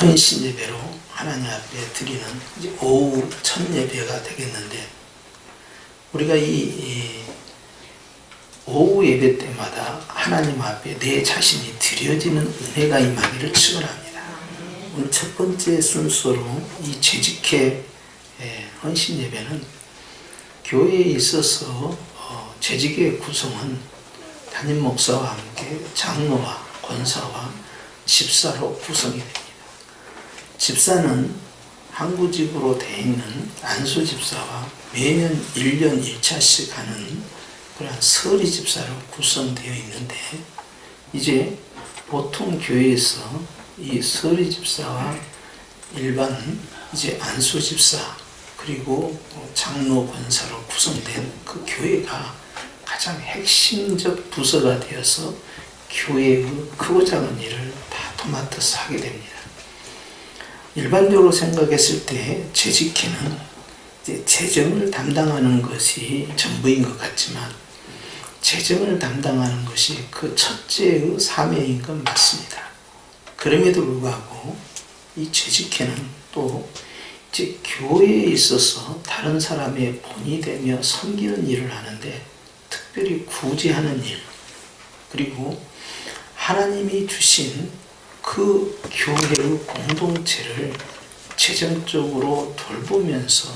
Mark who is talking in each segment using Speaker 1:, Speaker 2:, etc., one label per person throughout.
Speaker 1: 헌신 예배로 하나님 앞에 드리는 이제 오후 첫 예배가 되겠는데, 우리가 이 오후 예배 때마다 하나님 앞에 내 자신이 드려지는 은혜가 임하기를 축원합니다. 오늘 첫 번째 순서로 이 재직회 헌신 예배는 교회에 있어서 재직의 구성은 담임 목사와 함께 장로와 권사와 집사로 구성이 됩니다. 집사는 항구직으로 되어 있는 안수 집사와 매년 1년 1차씩 하는 그러한 서리 집사로 구성되어 있는데, 이제 보통 교회에서 이 서리 집사와 일반 이제 안수 집사 그리고 장로 권사로 구성된 그 교회가 가장 핵심적 부서가 되어서 교회의 크고 작은 일을 다 도맡아서 하게 됩니다. 일반적으로 생각했을 때 재직회는 이제 재정을 담당하는 것이 전부인 것 같지만, 재정을 담당하는 것이 그 첫째의 사명인 건 맞습니다. 그럼에도 불구하고 이 재직회는 또 이제 교회에 있어서 다른 사람의 본이 되며 섬기는 일을 하는데, 특별히 구제하는 일, 그리고 하나님이 주신 그 교회의 공동체를 재정적으로 돌보면서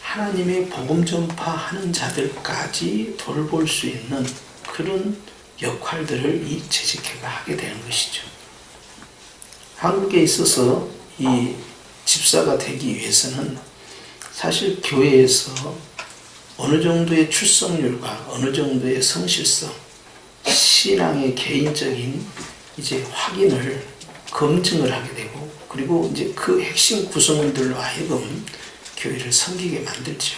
Speaker 1: 하나님의 복음 전파하는 자들까지 돌볼 수 있는 그런 역할들을 이 재직회가 하게 되는 것이죠. 한국에 있어서 이 집사가 되기 위해서는 사실 교회에서 어느 정도의 출석률과 어느 정도의 성실성, 신앙의 개인적인 이제 확인을 검증을 하게 되고, 그리고 이제 그 핵심 구성원들로 하여금 교회를 섬기게 만들죠.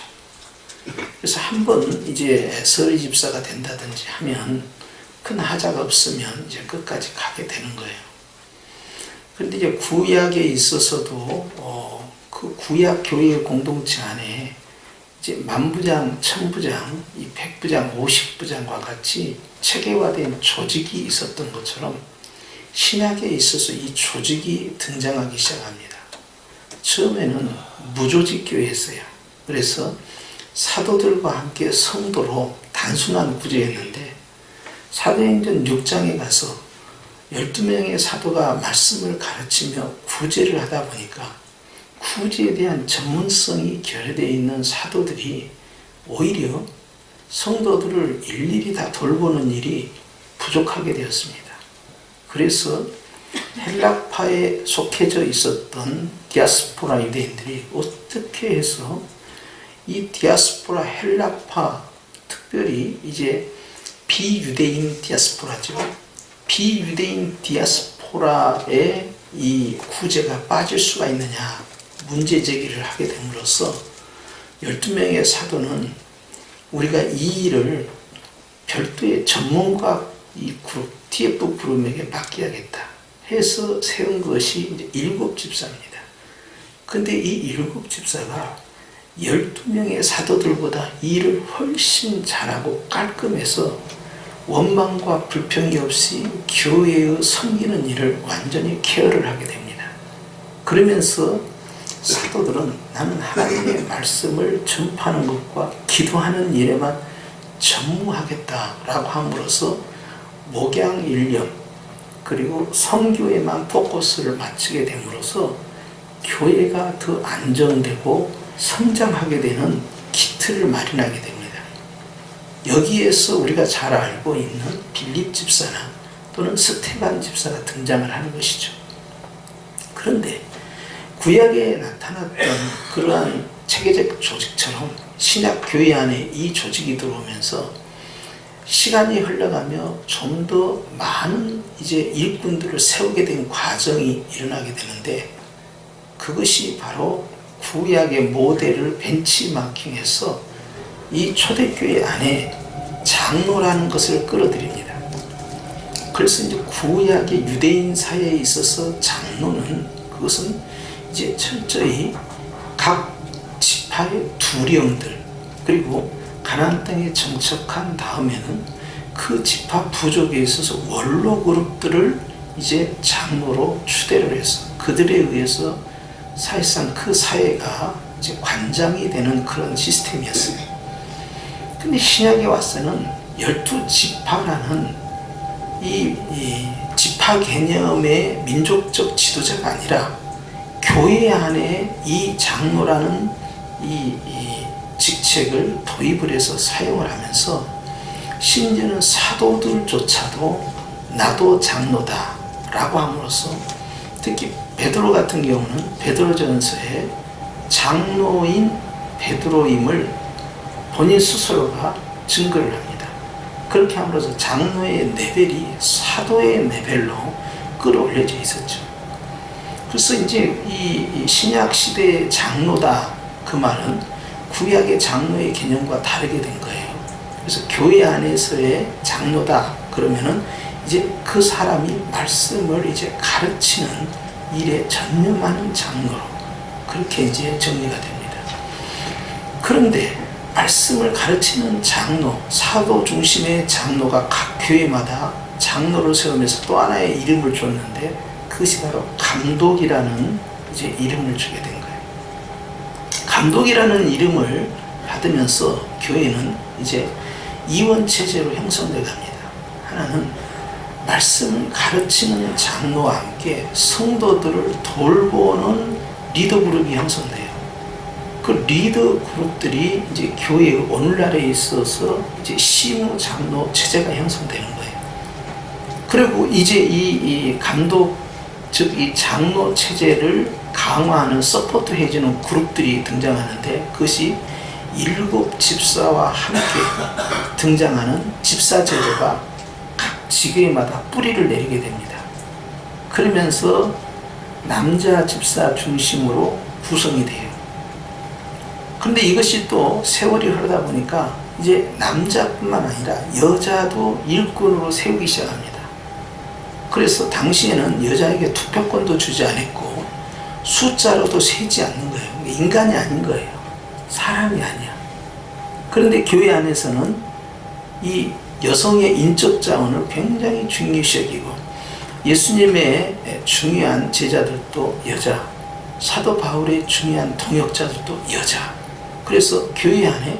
Speaker 1: 그래서 한번 이제 서리 집사가 된다든지 하면 큰 하자가 없으면 이제 끝까지 가게 되는 거예요. 그런데 이제 구약에 있어서도 그 구약 교회의 공동체 안에 이제 만부장, 천부장, 이 백부장, 50부장과 같이 체계화된 조직이 있었던 것처럼 신약에 있어서 이 조직이 등장하기 시작합니다. 처음에는 무조직 교회였어요. 그래서 사도들과 함께 성도로 단순한 구제였는데, 사도행전 6장에 가서 12명의 사도가 말씀을 가르치며 구제를 하다 보니까 구제에 대한 전문성이 결여되어 있는 사도들이 오히려 성도들을 일일이 다 돌보는 일이 부족하게 되었습니다. 그래서 헬라파에 속해져 있었던 디아스포라 유대인들이 어떻게 해서 이 디아스포라 헬라파, 특별히 이제 비유대인 디아스포라죠. 비유대인 디아스포라의 이 구제가 빠질 수가 있느냐 문제 제기를 하게 됨으로써 12명의 사도는 우리가 이 일을 별도의 전문가 이 그룹, TF 그룹에게 맡겨야겠다 해서 세운 것이 이제 7집사입니다. 근데 이 7집사가 12명의 사도들보다 일을 훨씬 잘하고 깔끔해서 원망과 불평이 없이 교회의 섬기는 일을 완전히 케어를 하게 됩니다. 그러면서 사도들은 나는 하나님의 말씀을 전파하는 것과 기도하는 일에만 전무하겠다라고 함으로써 목양 일념 그리고 선교에만 포커스를 맞추게 됨으로써 교회가 더 안정되고 성장하게 되는 기틀을 마련하게 됩니다. 여기에서 우리가 잘 알고 있는 빌립 집사나 또는 스테반 집사가 등장을 하는 것이죠. 그런데 구약에 나타났던 그러한 체계적 조직처럼 신약 교회 안에 이 조직이 들어오면서 시간이 흘러가며 좀 더 많은 이제 일꾼들을 세우게 된 과정이 일어나게 되는데, 그것이 바로 구약의 모델을 벤치마킹해서 이 초대교회 안에 장로라는 것을 끌어들입니다. 그래서 이제 구약의 유대인 사회에 있어서 장로는 그것은 이제 철저히 각 지파의 두령들, 그리고 가나안 땅에 정착한 다음에는 그 지파 부족에 있어서 원로 그룹들을 이제 장로로 추대를 해서 그들에 의해서 사실상 그 사회가 이제 관장이 되는 그런 시스템이었어요. 근데 신약에 와서는 12지파라는 이 지파 개념의 민족적 지도자가 아니라 교회 안에 이 장로라는 이 직책을 도입을 해서 사용을 하면서 심지어는 사도들조차도 나도 장로다 라고 함으로써 특히 베드로 같은 경우는 베드로전서에 장로인 베드로임을 본인 스스로가 증거를 합니다. 그렇게 함으로써 장로의 레벨이 사도의 레벨로 끌어올려져 있었죠. 그래서 이제 이 신약 시대의 장로다 그 말은 구약의 장로의 개념과 다르게 된 거예요. 그래서 교회 안에서의 장로다 그러면은 이제 그 사람이 말씀을 이제 가르치는 일에 전념하는 장로로 그렇게 이제 정리가 됩니다. 그런데 말씀을 가르치는 장로, 사도 중심의 장로가 각 교회마다 장로를 세우면서 또 하나의 이름을 줬는데 그것이 바로 감독이라는 이제 이름을 주게 된 거예요. 감독이라는 이름을 받으면서 교회는 이제 이원 체제로 형성되어 갑니다. 하나는 말씀을 가르치는 장로와 함께 성도들을 돌보는 리더 그룹이 형성돼요. 그 리더 그룹들이 이제 교회의 오늘날에 있어서 이제 시무 장로 체제가 형성되는 거예요. 그리고 이제 이 감독 즉 이 장로 체제를 강화하는 서포트 해주는 그룹들이 등장하는데 그것이 7 집사와 함께 등장하는 집사 제도가 각 지교회마다 뿌리를 내리게 됩니다. 그러면서 남자 집사 중심으로 구성이 돼요. 그런데 이것이 또 세월이 흐르다 보니까 이제 남자뿐만 아니라 여자도 일꾼으로 세우기 시작합니다. 그래서 당시에는 여자에게 투표권도 주지 않았고 숫자로도 세지 않는 거예요. 인간이 아닌 거예요. 사람이 아니야. 그런데 교회 안에서는 이 여성의 인적 자원을 굉장히 중요시 여기고 예수님의 중요한 제자들도 여자, 사도 바울의 중요한 동역자들도 여자. 그래서 교회 안에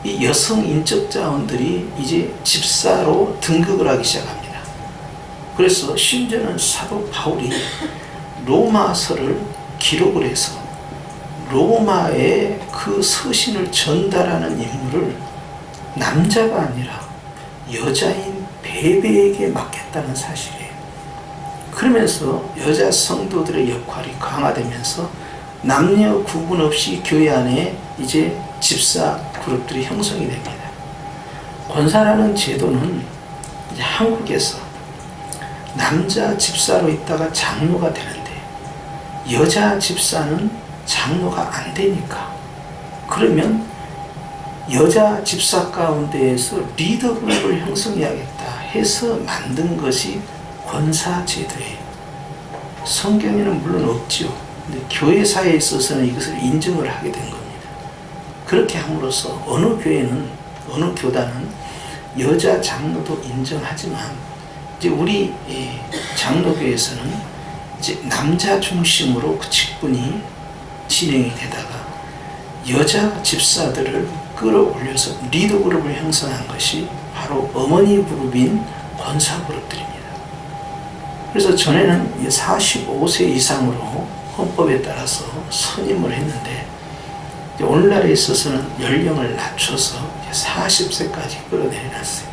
Speaker 1: 이 여성 인적 자원들이 이제 집사로 등극을 하기 시작합니다. 그래서 심지어는 사도 바울이 로마서를 기록을 해서 로마의 그 서신을 전달하는 임무를 남자가 아니라 여자인 베베에게 맡겼다는 사실이에요. 그러면서 여자 성도들의 역할이 강화되면서 남녀 구분 없이 교회 안에 이제 집사 그룹들이 형성이 됩니다. 권사라는 제도는 이제 한국에서 남자 집사로 있다가 장로가 되는데 여자 집사는 장로가 안 되니까 그러면 여자 집사 가운데에서 리더 그룹을 형성해야겠다 해서 만든 것이 권사 제도예요. 성경에는 물론 없죠. 근데 교회사에 있어서는 이것을 인정을 하게 된 겁니다. 그렇게 함으로써 어느 교회는 어느 교단은 여자 장로도 인정하지만 이제 우리 장로교에서는 이제 남자 중심으로 그 직분이 진행이 되다가 여자 집사들을 끌어올려서 리더 그룹을 형성한 것이 바로 어머니 그룹인 권사 그룹들입니다. 그래서 전에는 45세 이상으로 헌법에 따라서 선임을 했는데 오늘날에 있어서는 연령을 낮춰서 40세까지 끌어내려놨어요.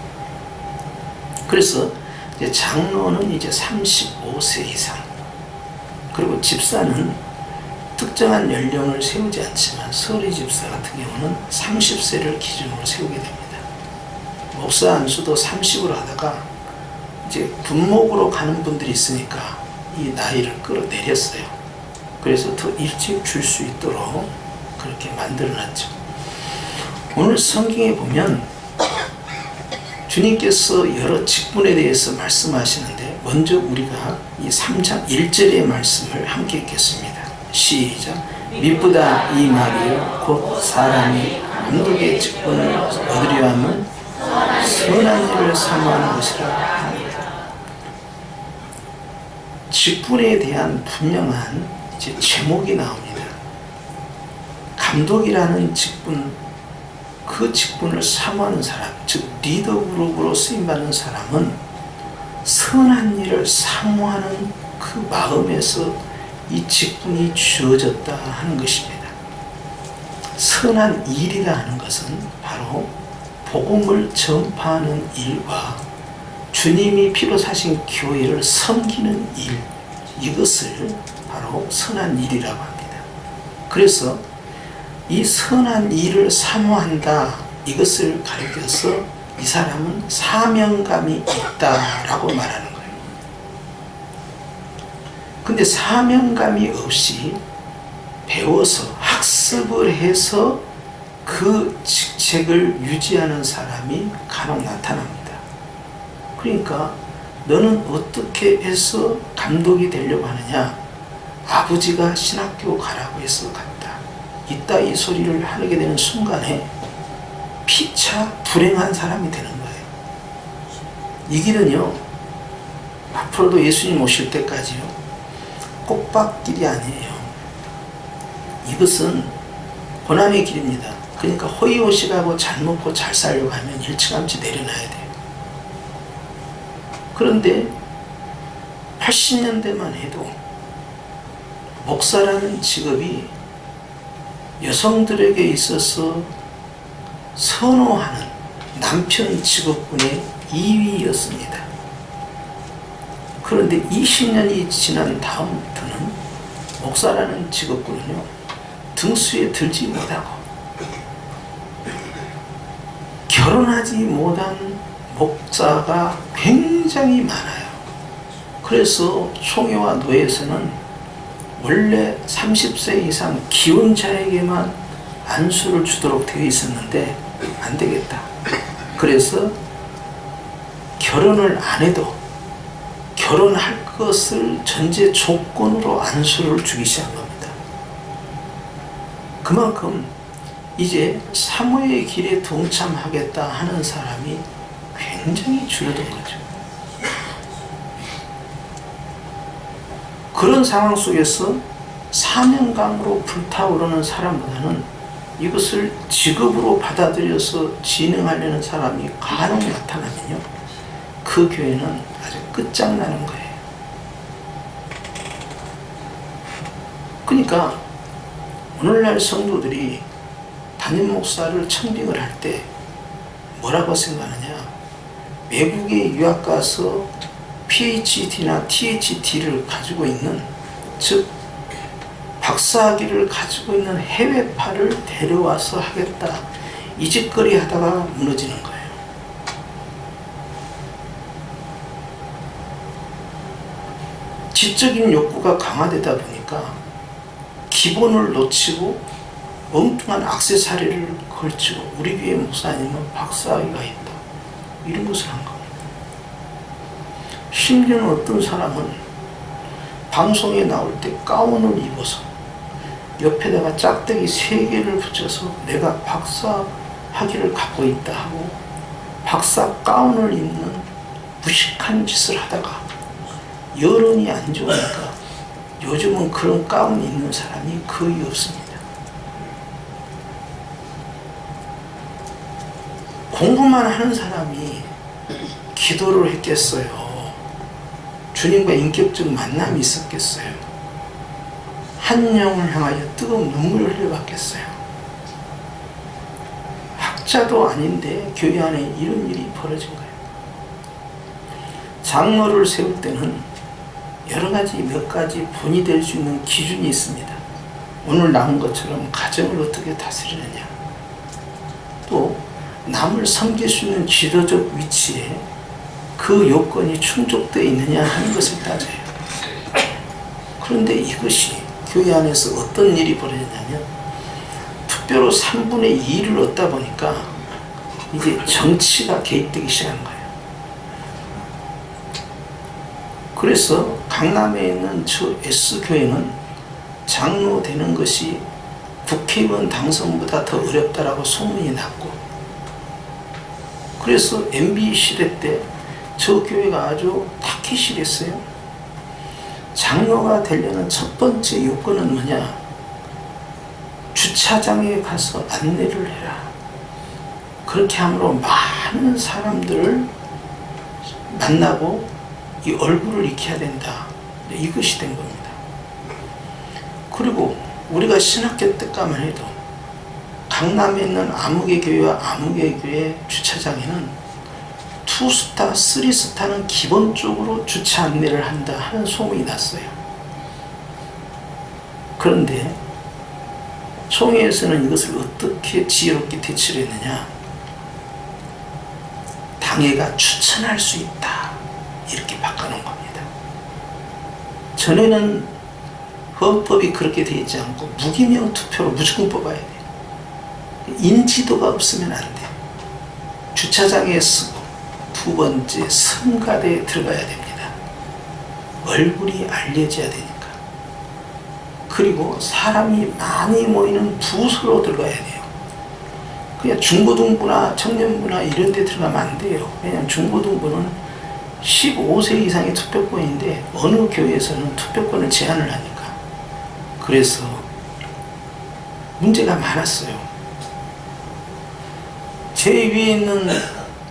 Speaker 1: 그래서 이제 장로는 이제 35세 이상, 그리고 집사는 특정한 연령을 세우지 않지만 서리 집사 같은 경우는 30세를 기준으로 세우게 됩니다. 목사 안수도 30으로 하다가 이제 분목으로 가는 분들이 있으니까 이 나이를 끌어내렸어요. 그래서 더 일찍 줄 수 있도록 그렇게 만들어놨죠. 오늘 성경에 보면 주님께서 여러 직분에 대해서 말씀하시는데 먼저 우리가 이 3장 1절의 말씀을 함께 읽겠습니다. 시작. 미쁘다 이 말이요 곧 사람이 감독의 직분을 얻으려 하면 선한 일을 사모하는 것이라 합니다. 직분에 대한 분명한 이제 제목이 나옵니다. 감독이라는 직분, 그 직분을 사모하는 사람, 즉 리더 그룹으로 쓰임받는 사람은 선한 일을 사모하는 그 마음에서 이 직분이 주어졌다 하는 것입니다. 선한 일이라 하는 것은 바로 복음을 전파하는 일과 주님이 피로 사신 교회를 섬기는 일, 이것을 바로 선한 일이라고 합니다. 그래서 이 선한 일을 사모한다, 이것을 가리켜서 이 사람은 사명감이 있다라고 말하는 거예요. 근데 사명감이 없이 배워서 학습을 해서 그 직책을 유지하는 사람이 간혹 나타납니다. 그러니까 너는 어떻게 해서 감독이 되려고 하느냐? 아버지가 신학교 가라고 해서 갔다. 이따 소리를 하게 되는 순간에 피차 불행한 사람이 되는 거예요. 이 길은요, 앞으로도 예수님 오실 때까지요, 꽃밭길이 아니에요. 이것은 고난의 길입니다. 그러니까 호의호식하고 잘 먹고 잘 살려고 하면 일찌감치 내려놔야 돼요. 그런데 80년대만 해도 목사라는 직업이 여성들에게 있어서 선호하는 남편 직업군의 2위였습니다. 그런데 20년이 지난 다음부터는 목사라는 직업군은요, 등수에 들지 못하고 결혼하지 못한 목사가 굉장히 많아요. 그래서 총회와 노회에서는 원래 30세 이상 기혼자에게만 안수를 주도록 되어 있었는데 안 되겠다. 그래서 결혼을 안 해도 결혼할 것을 전제 조건으로 안수를 주기 시작한 겁니다. 그만큼 이제 사모의 길에 동참하겠다 하는 사람이 굉장히 줄어든 거죠. 그런 상황 속에서 사명감으로 불타오르는 사람보다는 이것을 직업으로 받아들여서 진행하려는 사람이 간혹 나타나면요, 그 교회는 아주 끝장나는 거예요. 그러니까 오늘날 성도들이 담임 목사를 청빙을 할 때 뭐라고 생각하느냐? 외국에 유학 가서 PhD나 THD를 가지고 있는, 즉 박사학위를 가지고 있는 해외파를 데려와서 하겠다, 이 짓거리 하다가 무너지는 거예요. 지적인 욕구가 강화되다 보니까 기본을 놓치고 엉뚱한 액세서리를 걸치고 우리 교회 목사님은 박사학위가 있다, 이런 것을 한 겁니다. 심지어는 어떤 사람은 방송에 나올 때 가운을 입어서 옆에다가 짝대기 3개를 붙여서 내가 박사 학위를 갖고 있다 하고 박사 가운을 입는 무식한 짓을 하다가 여론이 안 좋으니까 요즘은 그런 가운 입는 사람이 거의 없습니다. 공부만 하는 사람이 기도를 했겠어요? 주님과 인격적 만남이 있었겠어요? 한 영을 향하여 뜨거운 눈물을 흘려봤겠어요? 학자도 아닌데 교회 안에 이런 일이 벌어진 거예요. 장로를 세울 때는 여러 가지 몇 가지 본이 될 수 있는 기준이 있습니다. 오늘 나온 것처럼 가정을 어떻게 다스리느냐, 또 남을 섬길 수 있는 지도적 위치에 그 요건이 충족되어 있느냐 하는 것을 따져요. 그런데 이것이 교회 안에서 어떤 일이 벌어졌냐면 투표로 3분의 2를 얻다 보니까 이제 정치가 개입되기 시작한 거예요. 그래서 강남에 있는 저 S교회는 장로 되는 것이 국회의원 당선보다 더 어렵다라고 소문이 났고, 그래서 MB 시대 때 저 교회가 아주 타켓이 됐어요. 장로가 되려는 첫 번째 요건은 뭐냐? 주차장에 가서 안내를 해라. 그렇게 함으로 많은 사람들을 만나고 이 얼굴을 익혀야 된다. 이것이 된 겁니다. 그리고 우리가 신학교 때까만 해도 강남에 있는 아무개 교회와 아무개 교회 주차장에는 2스타, 3스타는 기본적으로 주차 안내를 한다 하는 소문이 났어요. 그런데 총회에서는 이것을 어떻게 지혜롭게 대처를 했느냐? 당회가 추천할 수 있다, 이렇게 바꿔놓은 겁니다. 전에는 헌법이 그렇게 되어 있지 않고 무기명 투표로 무조건 뽑아야 돼요. 인지도가 없으면 안 돼요. 주차장에 쓰고 두 번째 성가대에 들어가야 됩니다. 얼굴이 알려져야 되니까. 그리고 사람이 많이 모이는 부서로 들어가야 돼요. 그냥 중고등부나 청년부나 이런 데 들어가면 안 돼요. 왜냐하면 중고등부는 15세 이상의 투표권인데 어느 교회에서는 투표권을 제한을 하니까. 그래서 문제가 많았어요. 제 위에 있는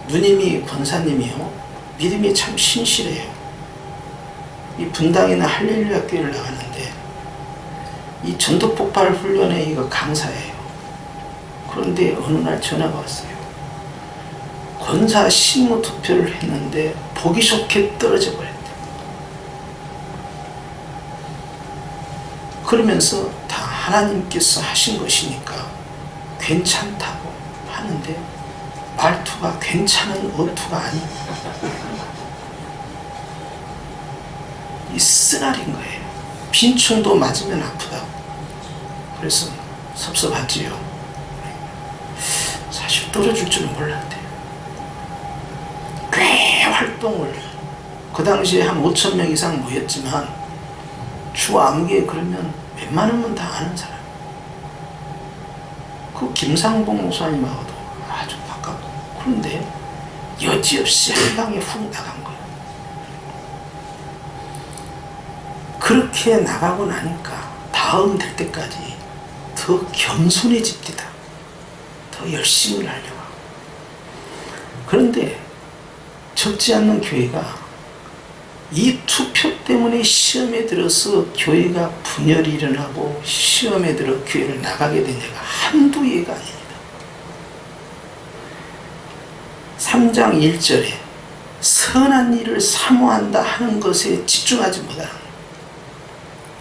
Speaker 1: 누님이 권사님이요, 믿음이 참 신실해요. 이 분당이나 할렐루야 교회를 나갔는데 이 전도폭발 훈련에 이거 강사예요. 그런데 어느 날 전화가 왔어요. 권사 심무 투표를 했는데 보기 좋게 떨어져 버렸대. 그러면서 다 하나님께서 하신 것이니까 괜찮다고 하는데 말투가 괜찮은 어투가 아니고 이 쓰라린 거예요. 빈충도 맞으면 아프다고. 그래서 섭섭하지요. 사실 떨어질 줄은 몰랐대요. 꽤 활동을, 그 당시에 한 5,000명 이상 모였지만 주 아무개 그러면 웬만하면 다 아는 사람. 그 김상봉 목사님하고도 아주 가깝고. 그런데 여지없이 한 방에 훅 나간 거예요. 그렇게 나가고 나니까 다음 될 때까지 더 겸손해집니다. 더 열심히 하려고. 그런데 적지 않는 교회가 이 투표 때문에 시험에 들어서 교회가 분열이 일어나고 시험에 들어 교회를 나가게 된 예가 한두 예가 아닙니다. 3장 1절에 선한 일을 사모한다 하는 것에 집중하지 못하는,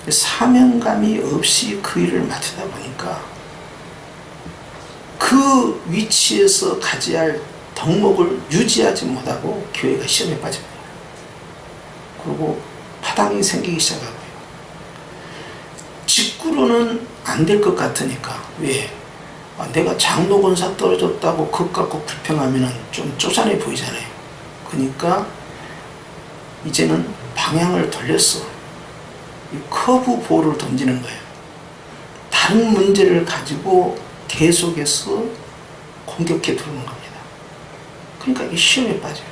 Speaker 1: 사명감이 없이 그 일을 맡으다 보니까 그 위치에서 가져야 할 덕목을 유지하지 못하고 교회가 시험에 빠집니다. 그리고 파당이 생기기 시작하고요. 직구로는 안 될 것 같으니까. 왜? 내가 장로 권사 떨어졌다고 그것 갖고 불평하면 좀 쪼잔해 보이잖아요. 그러니까 이제는 방향을 돌렸어. 이 커브 볼을 던지는 거예요. 다른 문제를 가지고 계속해서 공격해 들어오는 겁니다. 그러니까 이 시험에 빠져요.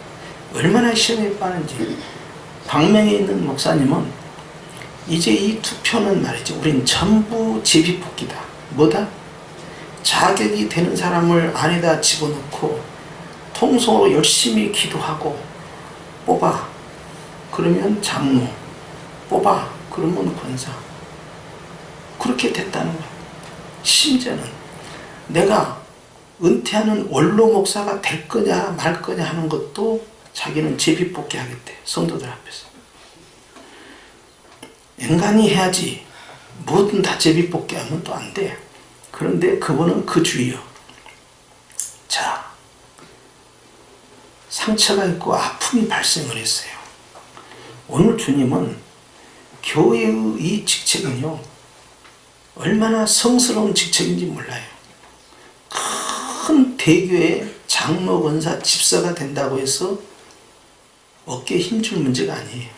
Speaker 1: 얼마나 시험에 빠는지. 광명에 있는 목사님은 이제 이 투표는 말이죠, 우린 전부 제비뽑기다. 뭐다? 자격이 되는 사람을 안에다 집어넣고 통성으로 열심히 기도하고 뽑아. 그러면 장로. 뽑아. 그러면 권사. 그렇게 됐다는 거예요. 심지어는 내가 은퇴하는 원로 목사가 될 거냐 말 거냐 하는 것도 자기는 제비뽑기 하겠대. 성도들 앞에서. 인간이 해야지. 뭐든 다 제비뽑기 하면 또 안 돼. 그런데 그분은 그 주의요. 자, 상처가 있고 아픔이 발생을 했어요. 오늘 주님은 교회의 이 직책은요, 얼마나 성스러운 직책인지 몰라요. 큰 대교회 장로, 권사, 집사가 된다고 해서 어깨에 힘줄 문제가 아니에요.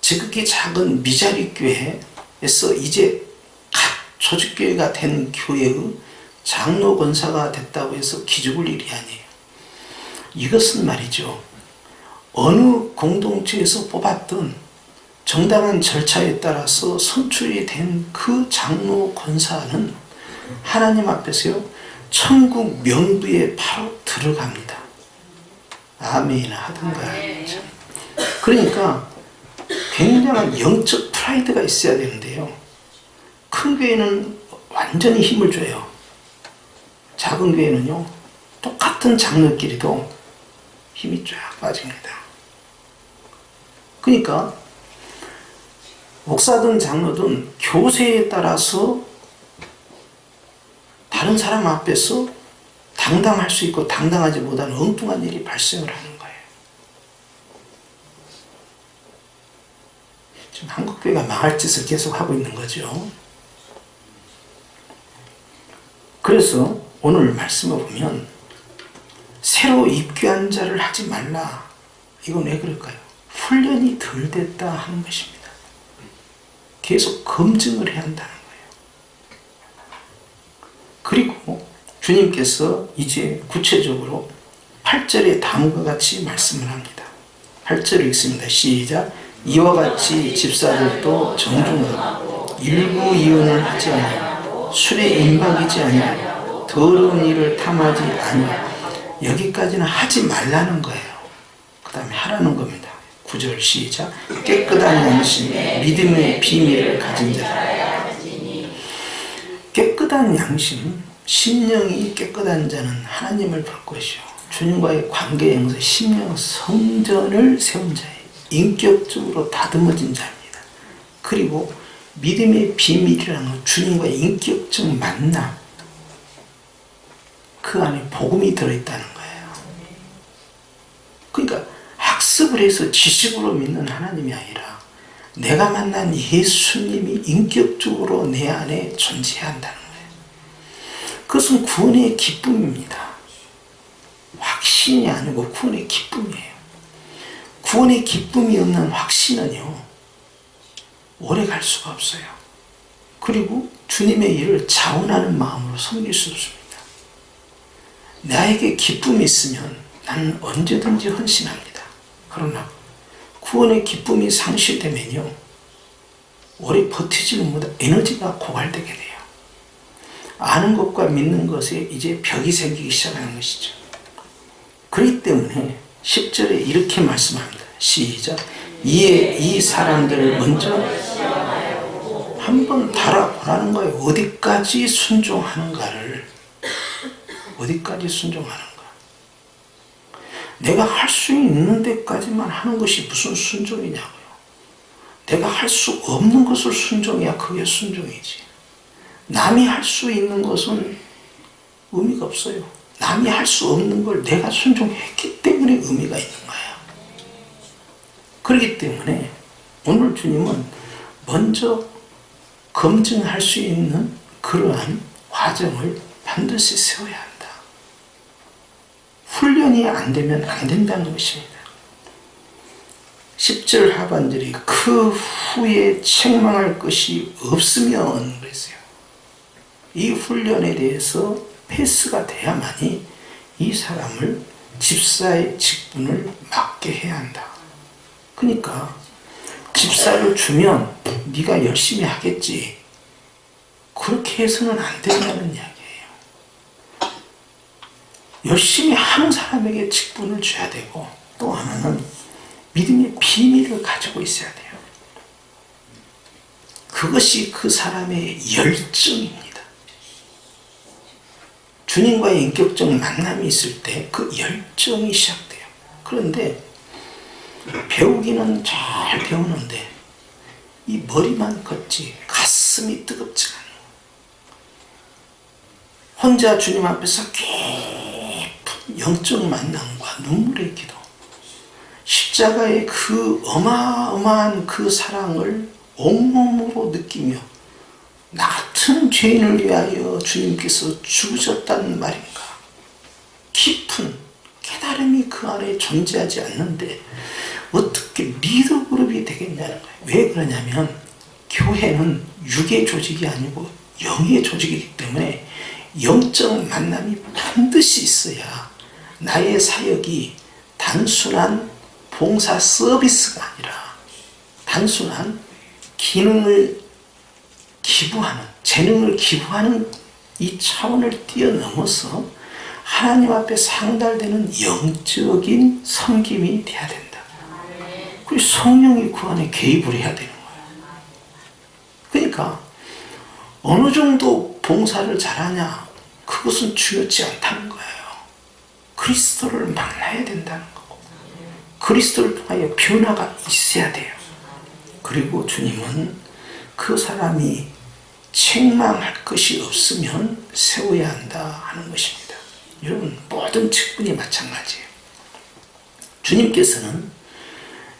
Speaker 1: 지극히 작은 미자리 교회에서 이제 각 조직교회가 된 교회의 장로, 권사가 됐다고 해서 기죽을 일이 아니에요. 이것은 말이죠, 어느 공동체에서 뽑았던 정당한 절차에 따라서 선출이 된 그 장로 권사는 하나님 앞에서요, 천국 명부에 바로 들어갑니다. 아멘 하던가. 그러니까 굉장한 영적 프라이드가 있어야 되는데요, 큰 교회는 완전히 힘을 줘요. 작은 교회는요, 똑같은 장로끼리도 힘이 쫙 빠집니다. 그러니까 목사든 장로든 교세에 따라서 다른 사람 앞에서 당당할 수 있고 당당하지 못한 엉뚱한 일이 발생을 하는 거예요. 지금 한국교회가 망할 짓을 계속 하고 있는 거죠. 그래서 오늘 말씀을 보면 새로 입교한 자를 하지 말라. 이건 왜 그럴까요? 훈련이 덜 됐다 하는 것입니다. 계속 검증을 해야 한다는 거예요. 그리고 주님께서 이제 구체적으로 8절에 다음과 같이 말씀을 합니다. 8절을 읽습니다. 시작. 이와 같이 집사들도 정중하고 일부 이혼을 하지 아니하고 술에 임박이지 아니하고 더러운 일을 탐하지 아니하고, 여기까지는 하지 말라는 거예요. 그 다음에 하라는 겁니다. 9절 시작. 깨끗한 양심, 믿음의 비밀을 가진 자. 깨끗한 양심, 심령이 깨끗한 자는 하나님을 볼 것이요, 주님과의 관계 영서 심령 성전을 세운 자예요. 인격적으로 다듬어진 자입니다. 그리고 믿음의 비밀이라는 건 주님과의 인격적 만남, 그 안에 복음이 들어있다는 거예요. 그러니까 학습을 해서 지식으로 믿는 하나님이 아니라 내가 만난 예수님이 인격적으로 내 안에 존재해야 한다는 거예요. 그것은 구원의 기쁨입니다. 확신이 아니고 구원의 기쁨이에요. 구원의 기쁨이 없는 확신은요, 오래 갈 수가 없어요. 그리고 주님의 일을 자원하는 마음으로 섬길 수 없습니다. 나에게 기쁨이 있으면 나는 언제든지 헌신합니다. 그러나 구원의 기쁨이 상실되면요, 오래 버티지 못해 에너지가 고갈되게 돼요. 아는 것과 믿는 것에 이제 벽이 생기기 시작하는 것이죠. 그렇기 때문에 10절에 이렇게 말씀합니다. 시작. 이에 이 사람들을 먼저 한번 달아보라는 거예요. 어디까지 순종하는가를. 어디까지 순종하는가. 내가 할 수 있는 데까지만 하는 것이 무슨 순종이냐고요. 내가 할 수 없는 것을 순종해야 그게 순종이지. 남이 할 수 있는 것은 의미가 없어요. 남이 할 수 없는 걸 내가 순종했기 때문에 의미가 있는 거예요. 그렇기 때문에 오늘 주님은 먼저 검증할 수 있는 그러한 과정을 반드시 세워야 한다. 훈련이 안 되면 안 된다는 것입니다. 10절 하반절이 그 후에 책망할 것이 없으면 그랬어요. 이 훈련에 대해서 패스가 돼야만이 이 사람을 집사의 직분을 맡게 해야 한다. 그러니까 집사를 주면 네가 열심히 하겠지, 그렇게 해서는 안 된다는 이야기예요. 열심히 하는 사람에게 직분을 줘야 되고, 또 하나는 믿음의 비밀을 가지고 있어야 돼요. 그것이 그 사람의 열정입니다. 주님과의 인격적 만남이 있을 때 그 열정이 시작돼요. 그런데 배우기는 잘 배우는데 이 머리만 걷지 가슴이 뜨겁지가 않아요. 혼자 주님 앞에서 깊은 영적 만남과 눈물의 기도, 십자가의 그 어마어마한 그 사랑을 온몸으로 느끼며 나 같은 죄인을 위하여 주님께서 죽으셨다는 말인가, 깊은 깨달음이 그 안에 존재하지 않는데 어떻게 리더 그룹이 되겠냐는 거예요. 왜 그러냐면 교회는 육의 조직이 아니고 영의 조직이기 때문에 영적 만남이 반드시 있어야 나의 사역이 단순한 봉사 서비스가 아니라 단순한 기능을 기부하는, 재능을 기부하는 이 차원을 뛰어넘어서 하나님 앞에 상달되는 영적인 섬김이 돼야 된다. 그리고 성령이 그 안에 개입을 해야 되는 거예요. 그러니까 어느 정도 봉사를 잘하냐, 그것은 중요치 않다는 거예요. 그리스도를 만나야 된다는 거고, 그리스도를 통하여 변화가 있어야 돼요. 그리고 주님은 그 사람이 책망할 것이 없으면 세워야 한다 하는 것입니다. 여러분, 모든 직분이 마찬가지예요. 주님께서는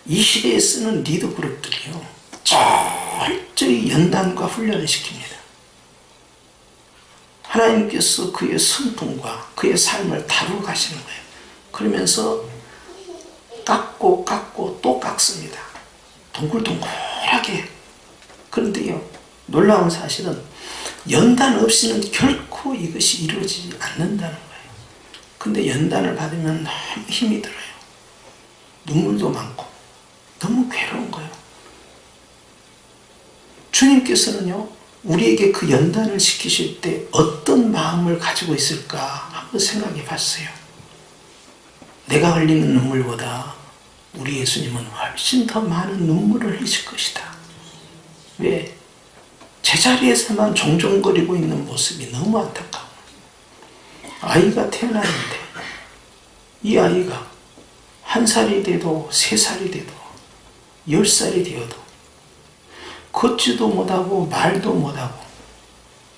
Speaker 1: 이 시대에 쓰는 리더 그룹들이요, 철저히 연단과 훈련을 시킵니다. 하나님께서 그의 성품과 그의 삶을 다루어 가시는 거예요. 그러면서 깎고 또 깎습니다. 동글동글하게. 그런데요, 놀라운 사실은 연단 없이는 결코 이것이 이루어지지 않는다는 거예요. 근데 연단을 받으면 너무 힘이 들어요. 눈물도 많고 너무 괴로운 거예요. 주님께서는요, 우리에게 그 연단을 시키실 때 어떤 마음을 가지고 있을까 한번 생각해 봤어요. 내가 흘리는 눈물보다 우리 예수님은 훨씬 더 많은 눈물을 흘리실 것이다. 왜? 제자리에서만 종종거리고 있는 모습이 너무 안타까워. 아이가 태어났는데 이 아이가 1살이 돼도 3살이 돼도 10살이 되어도 걷지도 못하고 말도 못하고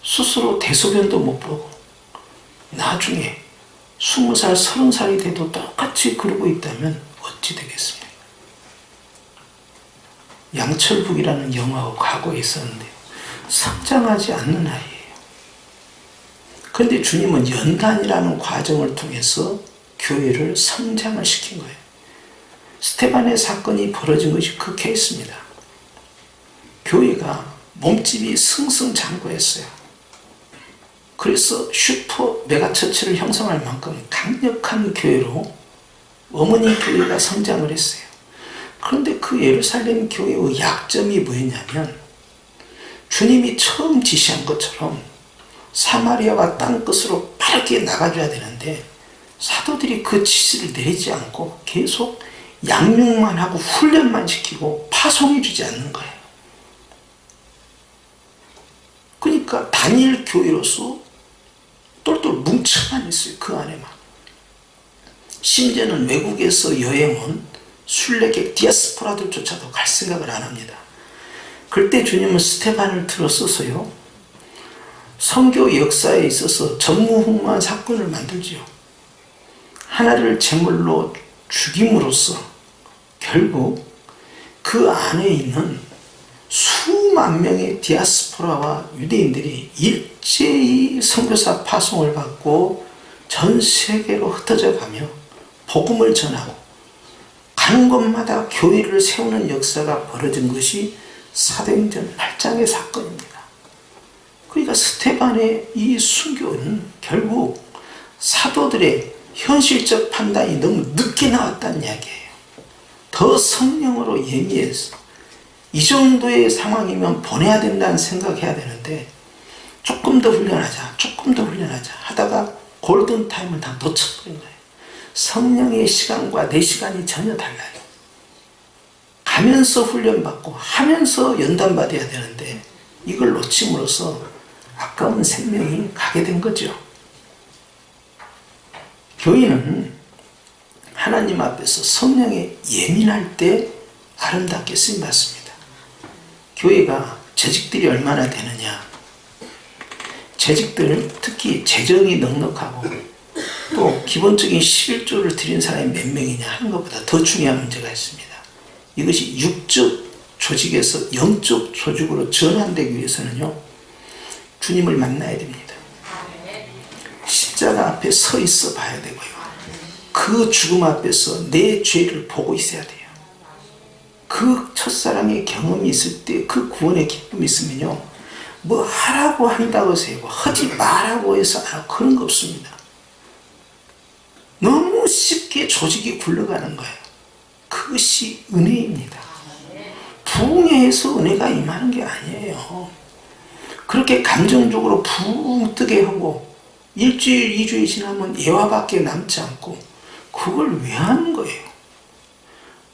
Speaker 1: 스스로 대소변도 못 보고 나중에 20살, 30살이 돼도 똑같이 그러고 있다면 어찌 되겠습니까? 양철북이라는 영화가 과거에 있었는데 성장하지 않는 아이예요. 그런데 주님은 연단이라는 과정을 통해서 교회를 성장을 시킨 거예요. 스테반의 사건이 벌어진 것이 그 케이스입니다. 교회가 몸집이 승승장구했어요. 그래서 슈퍼 메가처치를 형성할 만큼 강력한 교회로 어머니 교회가 성장을 했어요. 그런데 그 예루살렘 교회의 약점이 뭐였냐면, 주님이 처음 지시한 것처럼 사마리아와 땅끝으로 빠르게 나가줘야 되는데 사도들이 그 지시를 내리지 않고 계속 양육만 하고 훈련만 시키고 파송해주지 않는 거예요. 그러니까 단일 교회로서 똘똘 뭉쳐만 있어요. 그 안에만. 심지어는 외국에서 여행 온 순례객 디아스포라들조차도 갈 생각을 안 합니다. 그때 주님은 스테반을 들어서서요, 선교 역사에 있어서 전무후무한 사건을 만들지요. 하나를 제물로 죽임으로써 결국 그 안에 있는 수만 명의 디아스포라와 유대인들이 일제히 선교사 파송을 받고 전 세계로 흩어져 가며 복음을 전하고 가는 곳마다 교회를 세우는 역사가 벌어진 것이 사도행전 8장의 사건입니다. 그러니까 스테반의 이 순교는 결국 사도들의 현실적 판단이 너무 늦게 나왔다는 이야기예요. 더 성령으로 예미해서 이 정도의 상황이면 보내야 된다는 생각해야 되는데 조금 더 훈련하자 하다가 골든타임을 다 놓쳐버린 거예요. 성령의 시간과 내 시간이 전혀 달라요. 가면서 훈련받고 하면서 연단받아야 되는데 이걸 놓침으로써 아까운 생명이 가게 된 거죠. 교회는 하나님 앞에서 성령에 예민할 때 아름답게 쓰임받습니다. 교회가 재직들이 얼마나 되느냐, 재직들 특히 재정이 넉넉하고 또 기본적인 11조를 드린 사람이 몇 명이냐 하는 것보다 더 중요한 문제가 있습니다. 이것이 육적 조직에서 영적 조직으로 전환되기 위해서는요, 주님을 만나야 됩니다. 십자가 앞에 서 있어 봐야 되고요, 그 죽음 앞에서 내 죄를 보고 있어야 돼요. 그 첫사랑의 경험이 있을 때 그 구원의 기쁨이 있으면요, 뭐 하라고 한다고 해서 하지 말라고 해서 안 하고 그런 거 없습니다. 너무 쉽게 조직이 굴러가는 거예요. 그것이 은혜입니다. 부흥해서 은혜가 임하는 게 아니에요. 그렇게 감정적으로 붕 뜨게 하고 일주일, 2주일 지나면 예화밖에 남지 않고 그걸 왜 하는 거예요?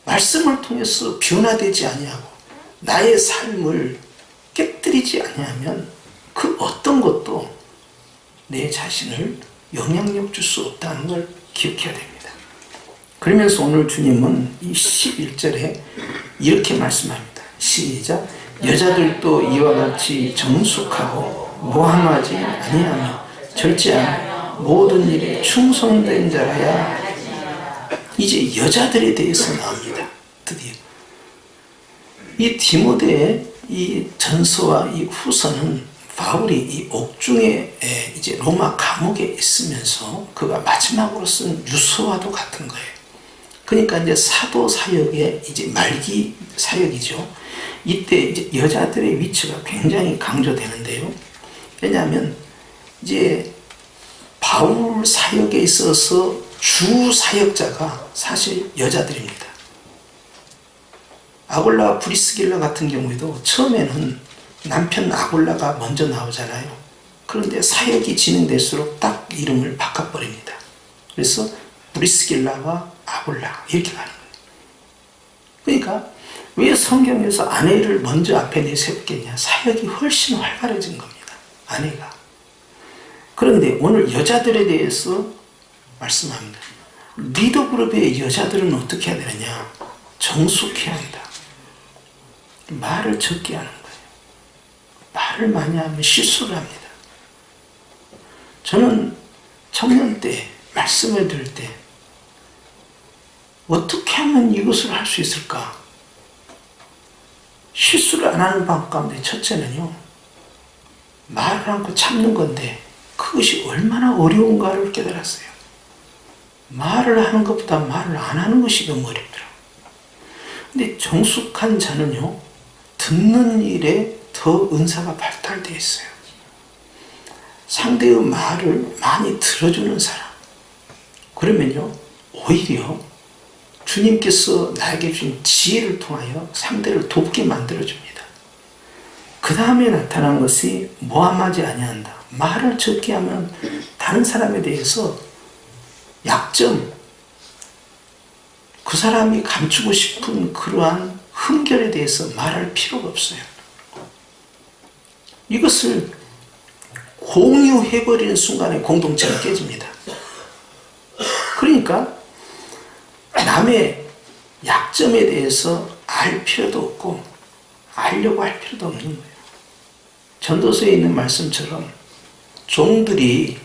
Speaker 1: 말씀을 통해서 변화되지 아니하고 나의 삶을 깨뜨리지 아니하면 그 어떤 것도 내 자신을 영향력 줄 수 없다는 걸 기억해야 됩니다. 그러면서 오늘 주님은 이 11절에 이렇게 말씀합니다. 시작. 여자들도 이와 같이 정숙하고 모함하지 아니하며 절제하며 모든 일에 충성된 자라야. 이제 여자들에 대해서 나옵니다. 드디어 이 디모데의 이 전서와 이 후서는 바울이 이 옥중에 이제 로마 감옥에 있으면서 그가 마지막으로 쓴 유서와도 같은 거예요. 그러니까 이제 사도 사역의 이제 말기 사역이죠. 이때 이제 여자들의 위치가 굉장히 강조되는데요. 왜냐하면 이제 바울 사역에 있어서 주 사역자가 사실 여자들입니다. 아골라 브리스길라 같은 경우에도 처음에는 남편 아골라가 먼저 나오잖아요. 그런데 사역이 진행될수록 딱 이름을 바꿔버립니다. 그래서 브리스길라와 아골라 이렇게 가는 거예요. 그러니까 왜 성경에서 아내를 먼저 앞에 내세웠겠냐? 사역이 훨씬 활발해진 겁니다. 아내가. 그런데 오늘 여자들에 대해서 말씀합니다. 리더 그룹의 여자들은 어떻게 해야 되느냐? 정숙해야 한다. 말을 적게 하는 거예요. 말을 많이 하면 실수를 합니다. 저는 청년 때 말씀을 들을 때 어떻게 하면 이것을 할 수 있을까? 실수를 안 하는 방법 가운데 첫째는요, 말을 않고 참는 건데 그것이 얼마나 어려운가를 깨달았어요. 말을 하는 것보다 말을 안 하는 것이 너무 어렵더라고요. 근데 정숙한 자는요, 듣는 일에 더 은사가 발달되어 있어요. 상대의 말을 많이 들어주는 사람. 그러면요, 오히려 주님께서 나에게 주신 지혜를 통하여 상대를 돕게 만들어줍니다. 그 다음에 나타난 것이 모함하지 아니한다. 말을 적게 하면 다른 사람에 대해서 약점, 그 사람이 감추고 싶은 그러한 흠결에 대해서 말할 필요가 없어요. 이것을 공유해버리는 순간에 공동체가 깨집니다. 그러니까 남의 약점에 대해서 알 필요도 없고 알려고 할 필요도 없는 거예요. 전도서에 있는 말씀처럼 종들이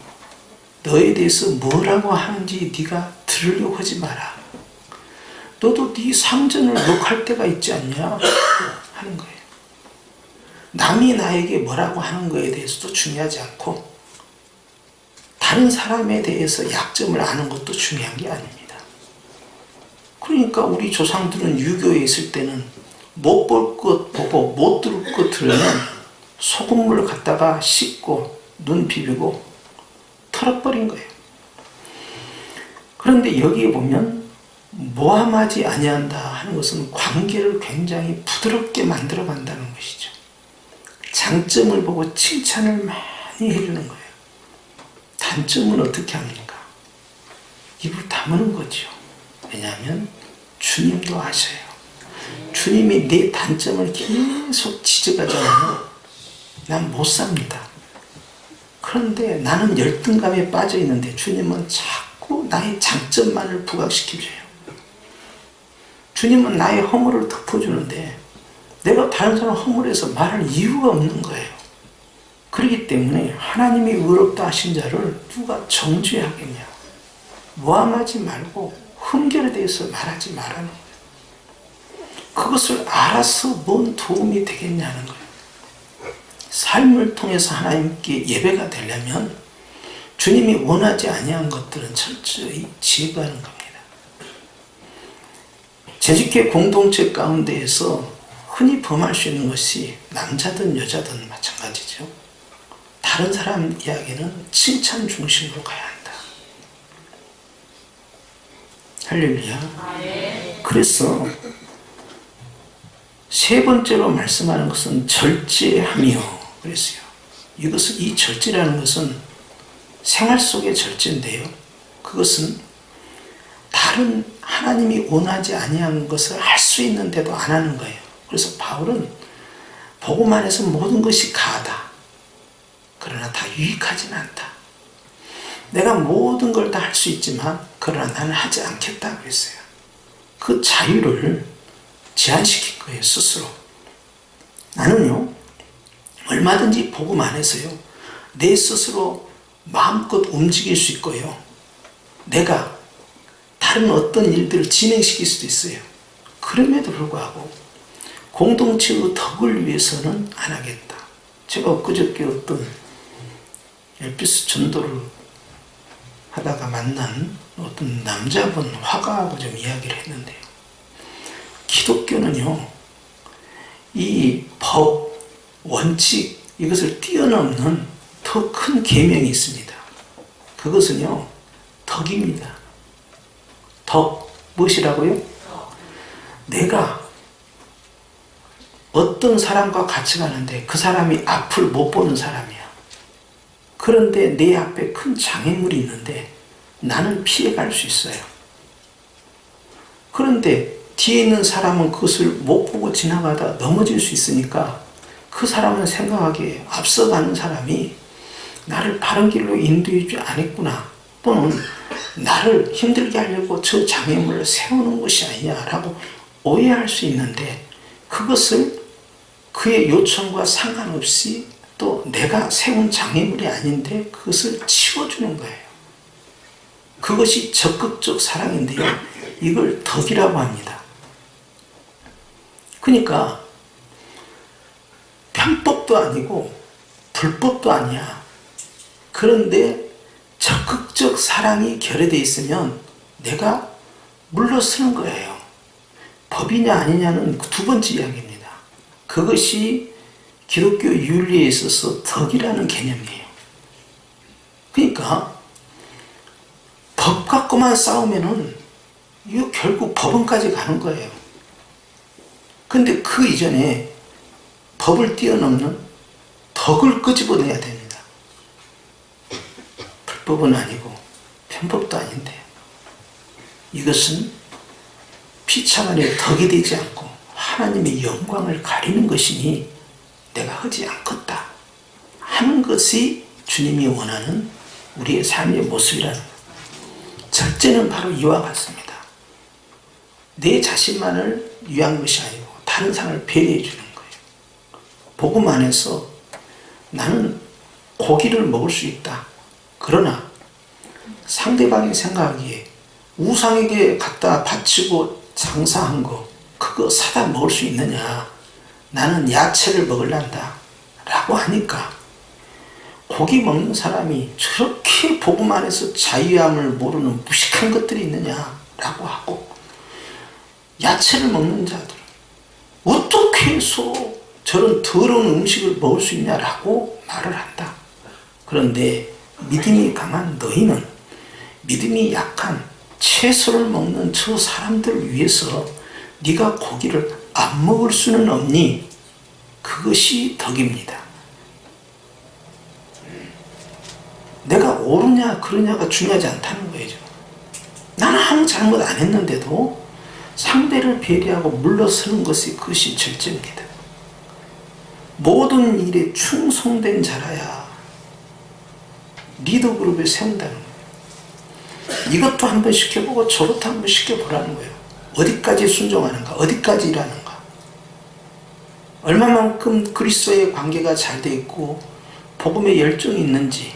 Speaker 1: 너에 대해서 뭐라고 하는지 네가 들으려고 하지 마라. 너도 네 상전을 욕할 때가 있지 않냐? 하는 거예요. 남이 나에게 뭐라고 하는 거에 대해서도 중요하지 않고 다른 사람에 대해서 약점을 아는 것도 중요한 게 아닙니다. 그러니까 우리 조상들은 유교에 있을 때는 못 볼 것 보고 못 들을 것 들으면 소금물을 갖다가 씻고 눈 비비고 털어버린 거예요. 그런데 여기에 보면 모함하지 아니한다 하는 것은 관계를 굉장히 부드럽게 만들어 간다는 것이죠. 장점을 보고 칭찬을 많이 해주는 거예요. 단점은 어떻게 합니까? 입을 다무는 거죠. 왜냐하면 주님도 아셔요. 주님이 내 단점을 계속 지적하잖아요. 난 못 삽니다. 그런데 나는 열등감에 빠져 있는데 주님은 자꾸 나의 장점만을 부각시켜줘요. 주님은 나의 허물을 덮어주는데 내가 다른 사람 허물에서 말할 이유가 없는 거예요. 그렇기 때문에 하나님이 의롭다 하신 자를 누가 정죄하겠냐. 모함하지 말고 흠결에 대해서 말하지 말라는 거예요. 그것을 알아서 뭔 도움이 되겠냐는 거예요. 삶을 통해서 하나님께 예배가 되려면 주님이 원하지 아니한 것들은 철저히 제거하는 겁니다. 재직회 공동체 가운데에서 흔히 범할 수 있는 것이 남자든 여자든 마찬가지죠. 다른 사람 이야기는 칭찬 중심으로 가야 한다. 할렐루야. 그래서 세 번째로 말씀하는 것은 절제하며 그랬어요. 이 절제라는 것은 생활 속의 절제인데요. 그것은 다른 하나님이 원하지 아니한 것을 할 수 있는데도 안 하는 거예요. 그래서 바울은 복음 안에서 모든 것이 가하다. 그러나 다 유익하진 않다. 내가 모든 걸 다 할 수 있지만 그러나 나는 하지 않겠다 그랬어요. 그 자유를 제한시킬 거예요. 스스로. 나는요 얼마든지 복음 안에서요 내 스스로 마음껏 움직일 수 있고요 내가 다른 어떤 일들을 진행시킬 수도 있어요. 그럼에도 불구하고 공동체의 덕을 위해서는 안 하겠다. 제가 엊그저께 어떤 엘피스 전도를 하다가 만난 어떤 남자분 화가하고 좀 이야기를 했는데요. 기독교는요 이 법, 원칙 이것을 뛰어넘는 더 큰 계명이 있습니다. 그것은요 덕입니다. 덕 무엇이라고요? 내가 어떤 사람과 같이 가는데 그 사람이 앞을 못 보는 사람이야. 그런데 내 앞에 큰 장애물이 있는데 나는 피해갈 수 있어요. 그런데 뒤에 있는 사람은 그것을 못 보고 지나가다 넘어질 수 있으니까 그 사람은 생각하기에 앞서가는 사람이 나를 바른 길로 인도해 주지 않았구나, 또는 나를 힘들게 하려고 저 장애물을 세우는 것이 아니냐라고 오해할 수 있는데, 그것을 그의 요청과 상관없이 또 내가 세운 장애물이 아닌데 그것을 치워주는 거예요. 그것이 적극적 사랑인데요, 이걸 덕이라고 합니다. 그러니까 편법도 아니고 불법도 아니야. 그런데 적극적 사랑이 결여되어 있으면 내가 물러서는 거예요. 법이냐 아니냐는 두 번째 이야기입니다. 그것이 기독교 윤리에 있어서 덕이라는 개념이에요. 그러니까 법 갖고만 싸우면은 이거 결국 법원까지 가는 거예요. 근데 그 이전에 법을 뛰어넘는 덕을 끄집어내야 됩니다. 불법은 아니고 편법도 아닌데 이것은 피차간의 덕이 되지 않고 하나님의 영광을 가리는 것이니 내가 하지 않겠다 하는 것이 주님이 원하는 우리의 삶의 모습이라는 것. 절제는 바로 이와 같습니다. 내 자신만을 위한 것이 아니고 다른 사람을 배려해 주는 거예요. 복음 안에서 나는 고기를 먹을 수 있다. 그러나 상대방이 생각하기에 우상에게 갖다 바치고 장사한 거 그거 사다 먹을 수 있느냐, 나는 야채를 먹을란다 라고 하니까 고기 먹는 사람이 저렇게 복음 안에서 자유함을 모르는 무식한 것들이 있느냐 라고 하고, 야채를 먹는 자들 어떻게 해서 저런 더러운 음식을 먹을 수 있냐라고 말을 한다. 그런데 믿음이 강한 너희는 믿음이 약한 채소를 먹는 저 사람들을 위해서 네가 고기를 안 먹을 수는 없니? 그것이 덕입니다. 내가 옳으냐 그러냐가 중요하지 않다는 거예요. 나는 아무 잘못 안 했는데도 상대를 배려하고 물러서는 것이 그것이 절제입니다. 모든 일에 충성된 자라야 리더그룹을 세운다는 거예요. 이것도 한번 시켜보고 저것도 한번 시켜보라는 거예요. 어디까지 순종하는가, 어디까지 일하는가, 얼마만큼 그리스도의 관계가 잘 돼 있고 복음에 열정이 있는지,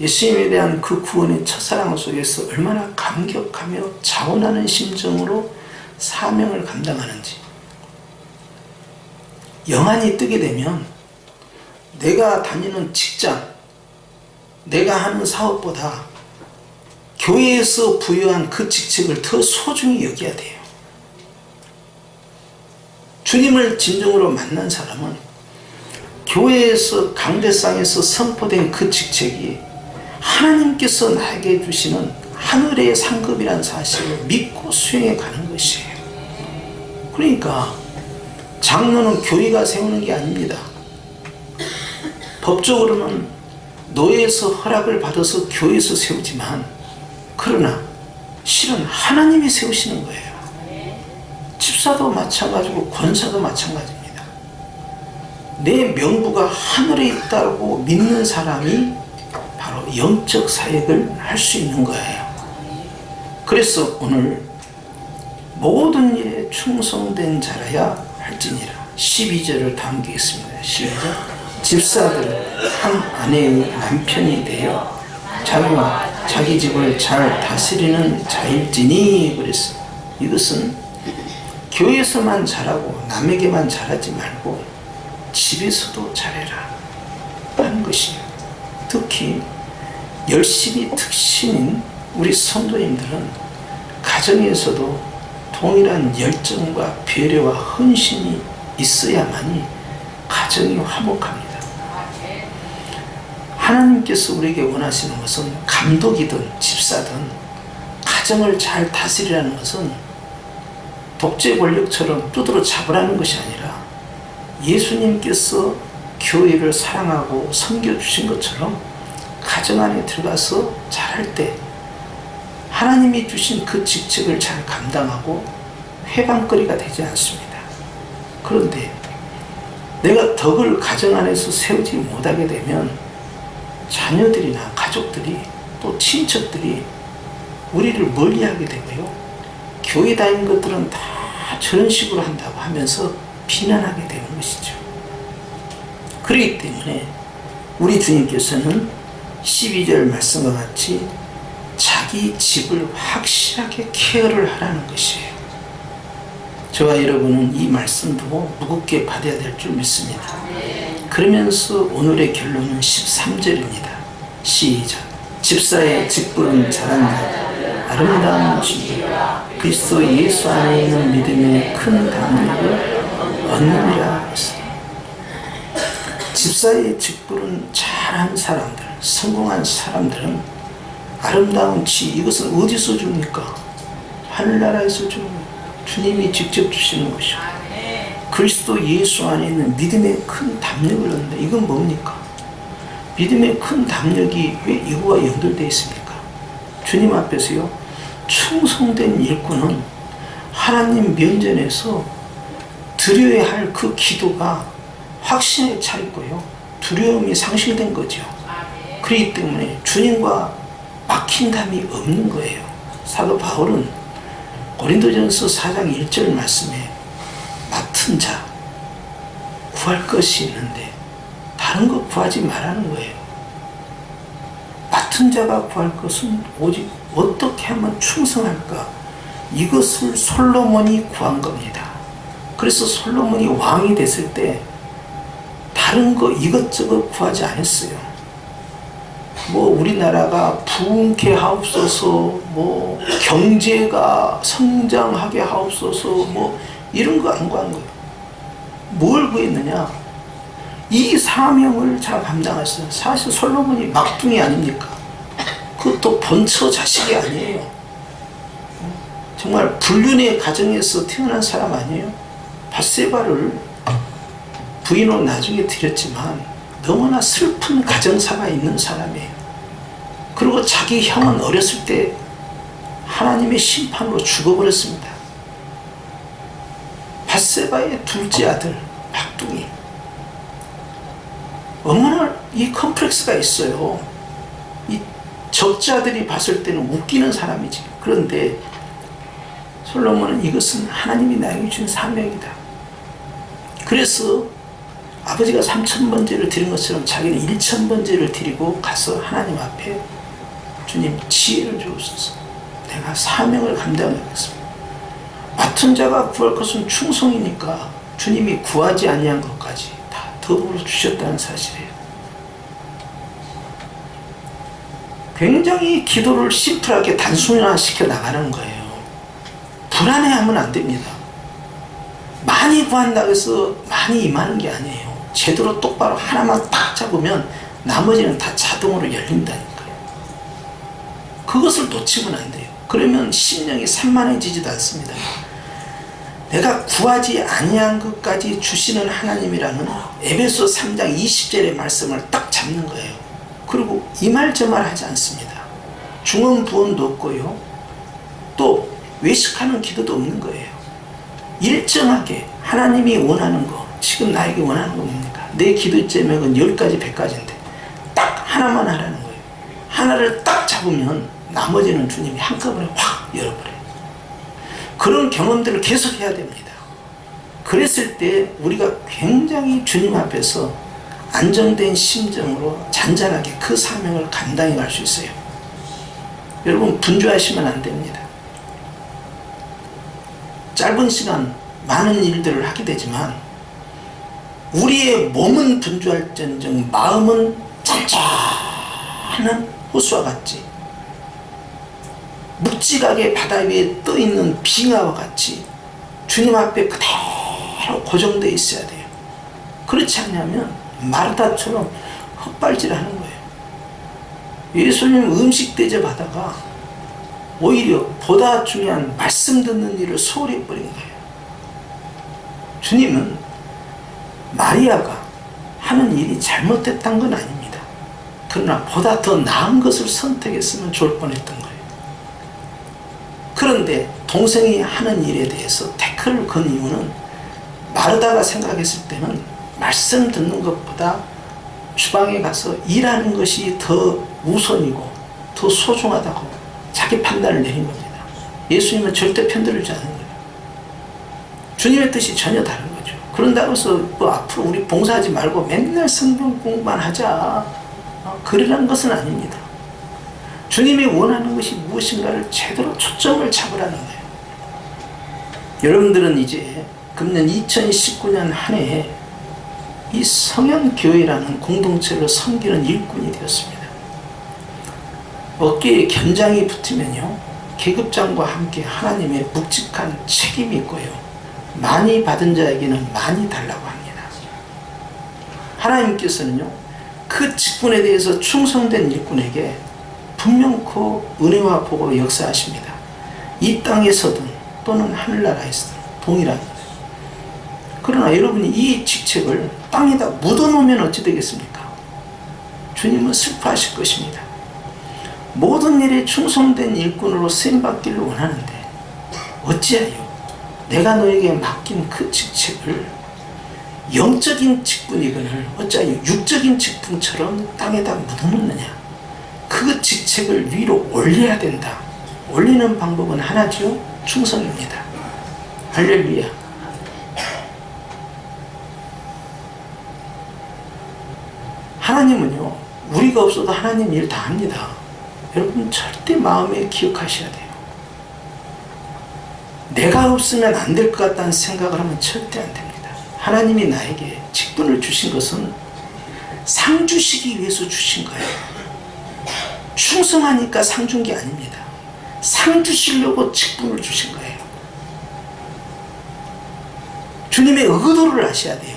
Speaker 1: 예수님에 대한 그 구원의 첫사랑 속에서 얼마나 감격하며 자원하는 심정으로 사명을 감당하는지. 영안이 뜨게 되면 내가 다니는 직장, 내가 하는 사업보다 교회에서 부여한 그 직책을 더 소중히 여겨야 돼요. 주님을 진정으로 만난 사람은 교회에서 강대상에서 선포된 그 직책이 하나님께서 나에게 주시는 하늘의 상급이라는 사실을 믿고 수행해 가는 것이에요. 그러니까 장로는 교회가 세우는 게 아닙니다. 법적으로는 노예에서 허락을 받아서 교회에서 세우지만, 그러나 실은 하나님이 세우시는 거예요. 집사도 마찬가지고 권사도 마찬가지입니다. 내 명부가 하늘에 있다고 믿는 사람이 바로 영적 사역을 할 수 있는 거예요. 그래서 오늘 모든 일에 충성된 자라야 할지니라. 12절을 담기겠습니다. 시작. 집사들은 한 아내의 남편이 되어 자기와 자기 집을 잘 다스리는 자일지니 그랬어. 이것은 교회에서만 잘하고 남에게만 잘하지 말고 집에서도 잘해라 하는 것이에요. 특히 열심히 특신인 우리 성도님들은 가정에서도 동일한 열정과 배려와 헌신이 있어야만이 가정이 화목합니다. 하나님께서 우리에게 원하시는 것은 감독이든 집사든 가정을 잘 다스리라는 것은 독재 권력처럼 두드러 잡으라는 것이 아니라 예수님께서 교회를 사랑하고 섬겨주신 것처럼 가정 안에 들어가서 잘할 때 하나님이 주신 그 직책을 잘 감당하고 회방거리가 되지 않습니다. 그런데 내가 덕을 가정 안에서 세우지 못하게 되면 자녀들이나 가족들이 또 친척들이 우리를 멀리하게 되고요. 교회 다니는 것들은 다 저런 식으로 한다고 하면서 비난하게 되는 것이죠. 그렇기 때문에 우리 주님께서는 12절 말씀과 같이 자기 집을 확실하게 케어를 하라는 것이에요. 저와 여러분은 이 말씀 두고 무겁게 받아야 될 줄 믿습니다. 그러면서 오늘의 결론은 13절입니다. 시작. 집사의 직분은 잘한 자 아름다운 주 그리스도 예수 안에 있는 믿음의 큰 담력을 얻느니라 했습니다. 집사의 직분은 잘한 사람들, 성공한 사람들은 아름다운 지, 이것은 어디서 줍니까? 하늘나라에서 주는 거예요. 주님이 직접 주시는 것이고, 그리스도 예수 안에 있는 믿음의 큰 담력을 얻는다. 이건 뭡니까? 믿음의 큰 담력이 왜 이거와 연결되어 있습니까? 주님 앞에서요, 충성된 일꾼은 하나님 면전에서 드려야 할 그 기도가 확신에 차 있고요, 두려움이 상실된 거죠. 그렇기 때문에 주님과 막힌 감이 없는 거예요. 사도 바울은 고린도전서 4장 1절 말씀에 맡은 자 구할 것이 있는데 다른 거 구하지 말라는 거예요. 맡은 자가 구할 것은 오직 어떻게 하면 충성할까, 이것을 솔로몬이 구한 겁니다. 그래서 솔로몬이 왕이 됐을 때 다른 거 이것저것 구하지 않았어요. 뭐 우리나라가 부흥케 하옵소서, 뭐 경제가 성장하게 하옵소서, 뭐 이런 거 안 구한 거예요. 뭘 구했느냐? 이 사명을 잘 감당했어요. 사실 솔로몬이 막둥이 아닙니까? 그것도 본처 자식이 아니에요. 정말 불륜의 가정에서 태어난 사람 아니에요? 밧세바를 부인으로 나중에 드렸지만 너무나 슬픈 가정사가 있는 사람이에요. 그리고 자기 형은 어렸을 때 하나님의 심판으로 죽어버렸습니다. 밧세바의 둘째 아들 막둥이, 얼마나 이 컴플렉스가 있어요. 이 적자들이 봤을 때는 웃기는 사람이지. 그런데 솔로몬은 이것은 하나님이 나에게 준 사명이다. 그래서 아버지가 3000번제를 드린 것처럼 자기는 1000번제를 드리고 가서 하나님 앞에 주님 지혜를 주옵소서, 내가 사명을 감당하겠습니다. 맡은 자가 구할 것은 충성이니까 주님이 구하지 아니한 것까지 다 더불어 주셨다는 사실이에요. 굉장히 기도를 심플하게 단순화시켜 나가는 거예요. 불안해하면 안 됩니다. 많이 구한다고 해서 많이 임하는 게 아니에요. 제대로 똑바로 하나만 딱 잡으면 나머지는 다 자동으로 열린다니까요. 그것을 놓치면 안 돼요. 그러면 심령이 산만해지지도 않습니다. 내가 구하지 아니한 것까지 주시는 하나님이라는 에베소 3장 20절의 말씀을 딱 잡는 거예요. 그리고 이 말 저 말 하지 않습니다. 중언부언도 없고요. 또 외식하는 기도도 없는 거예요. 일정하게 하나님이 원하는 거, 지금 나에게 원하는 거 뭡니까? 내 기도 제목은 10가지 100가지인데 딱 하나만 하라는 거예요. 하나를 딱 잡으면 나머지는 주님이 한꺼번에 확 열어버려요. 그런 경험들을 계속 해야 됩니다. 그랬을 때 우리가 굉장히 주님 앞에서 안정된 심정으로 잔잔하게 그 사명을 감당해 갈 수 있어요. 여러분, 분주하시면 안 됩니다. 짧은 시간 많은 일들을 하게 되지만 우리의 몸은 분주할지언정 마음은 잔잔한 호수와 같이 묵직하게 바다 위에 떠있는 빙하와 같이 주님 앞에 그대로 고정되어 있어야 돼요. 그렇지 않냐면 마르다처럼 헛발질하는 거예요. 예수님 음식 대접하다가 오히려 보다 중요한 말씀 듣는 일을 소홀히 해버린 거예요. 주님은 마리아가 하는 일이 잘못됐다는 건 아닙니다. 그러나 보다 더 나은 것을 선택했으면 좋을 뻔했던 거예요. 그런데 동생이 하는 일에 대해서 태클을 건 이유는 마르다가 생각했을 때는 말씀 듣는 것보다 주방에 가서 일하는 것이 더 우선이고 더 소중하다고 자기 판단을 내린 겁니다. 예수님은 절대 편들지 않은 거예요. 주님의 뜻이 전혀 다른 거죠. 그런다고 해서 뭐 앞으로 우리 봉사하지 말고 맨날 성경 공부만 하자, 그러라는 것은 아닙니다. 주님이 원하는 것이 무엇인가를 제대로 초점을 잡으라는 거예요. 여러분들은 이제 금년 2019년 한 해에 이 성현교회라는 공동체를 섬기는 일꾼이 되었습니다. 어깨에 견장이 붙으면요, 계급장과 함께 하나님의 묵직한 책임이 있고요, 많이 받은 자에게는 많이 달라고 합니다. 하나님께서는요, 그 직분에 대해서 충성된 일꾼에게 분명코 은혜와 복으로 역사하십니다. 이 땅에서든 또는 하늘나라에서든 동일합니다. 그러나 여러분이 이 직책을 땅에다 묻어놓으면 어찌 되겠습니까? 주님은 슬퍼하실 것입니다. 모든 일에 충성된 일꾼으로 쓰임받기를 원하는데 어찌하여 내가 너에게 맡긴 그 직책을 영적인 직분이거늘 어찌하여 육적인 직분처럼 땅에다 묻어놓느냐? 그 직책을 위로 올려야 된다. 올리는 방법은 하나죠. 충성입니다. 할렐루야. 하나님은요, 우리가 없어도 하나님 일 다 합니다. 여러분 절대 마음에 기억하셔야 돼요. 내가 없으면 안 될 것 같다는 생각을 하면 절대 안 됩니다. 하나님이 나에게 직분을 주신 것은 상 주시기 위해서 주신 거예요. 충성하니까 상 준 게 아닙니다. 상 주시려고 직분을 주신 거예요. 주님의 의도를 아셔야 돼요.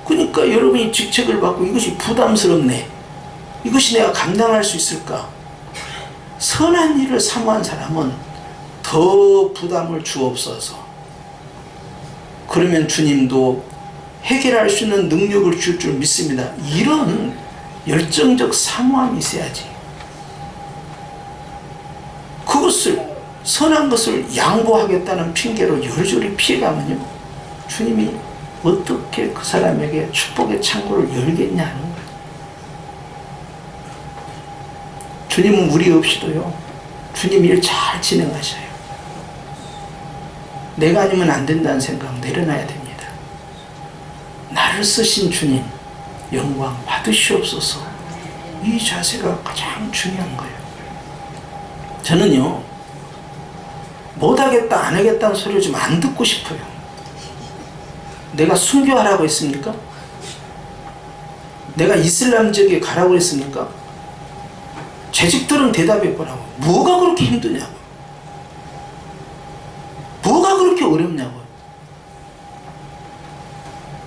Speaker 1: 그러니까 여러분이 직책을 받고 이것이 부담스럽네, 이것이 내가 감당할 수 있을까? 선한 일을 사모한 사람은 더 부담을 주옵소서. 그러면 주님도 해결할 수 있는 능력을 줄 줄 믿습니다. 이런 열정적 사모함이 있어야지. 그것을, 선한 것을 양보하겠다는 핑계로 열조리 피해가면요, 주님이 어떻게 그 사람에게 축복의 창고를 열겠냐 하는 거예요. 주님은 우리 없이도요, 주님 일 잘 진행하셔요. 내가 아니면 안 된다는 생각 내려놔야 됩니다. 나를 쓰신 주님 영광 받으시옵소서. 이 자세가 가장 중요한 거예요. 저는요, 못하겠다 안 하겠다는 소리를 좀 안 듣고 싶어요. 내가 순교하라고 했습니까? 내가 이슬람 지역에 가라고 했습니까? 재직들은 대답해 보라고. 뭐가 그렇게 힘드냐고, 뭐가 그렇게 어렵냐고.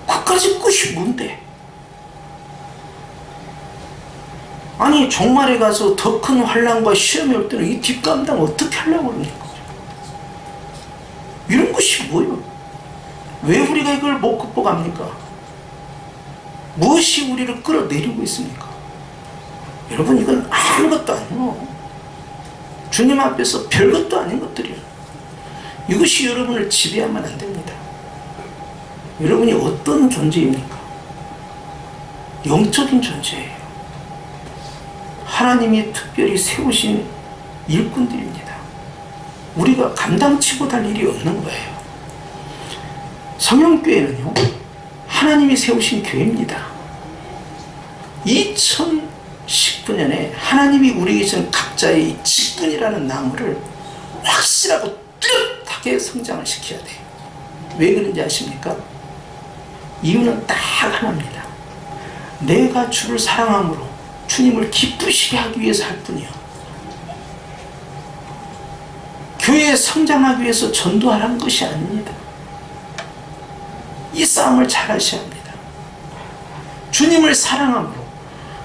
Speaker 1: 그까지 끝이 뭔데? 아니 종말에 가서 더 큰 환난과 시험이 올 때는 이 뒷감당 어떻게 하려고 그러니까. 이런 것이 뭐예요? 왜 우리가 이걸 못 극복합니까? 무엇이 우리를 끌어내리고 있습니까? 여러분, 이건 아무것도 아니고 주님 앞에서 별것도 아닌 것들이에요. 이것이 여러분을 지배하면 안 됩니다. 여러분이 어떤 존재입니까? 영적인 존재예요. 하나님이 특별히 세우신 일꾼들입니다. 우리가 감당치 못할 일이 없는 거예요. 성령교회는요, 하나님이 세우신 교회입니다. 2019년에 하나님이 우리에게 주신 각자의 직분이라는 나무를 확실하고 뚜렷하게 성장을 시켜야 돼요. 왜 그런지 아십니까? 이유는 딱 하나입니다. 내가 주를 사랑함으로 주님을 기쁘시게 하기 위해서 할 뿐이요. 교회에 성장하기 위해서 전도하라는 것이 아닙니다. 이 싸움을 잘 하셔야 합니다. 주님을 사랑함으로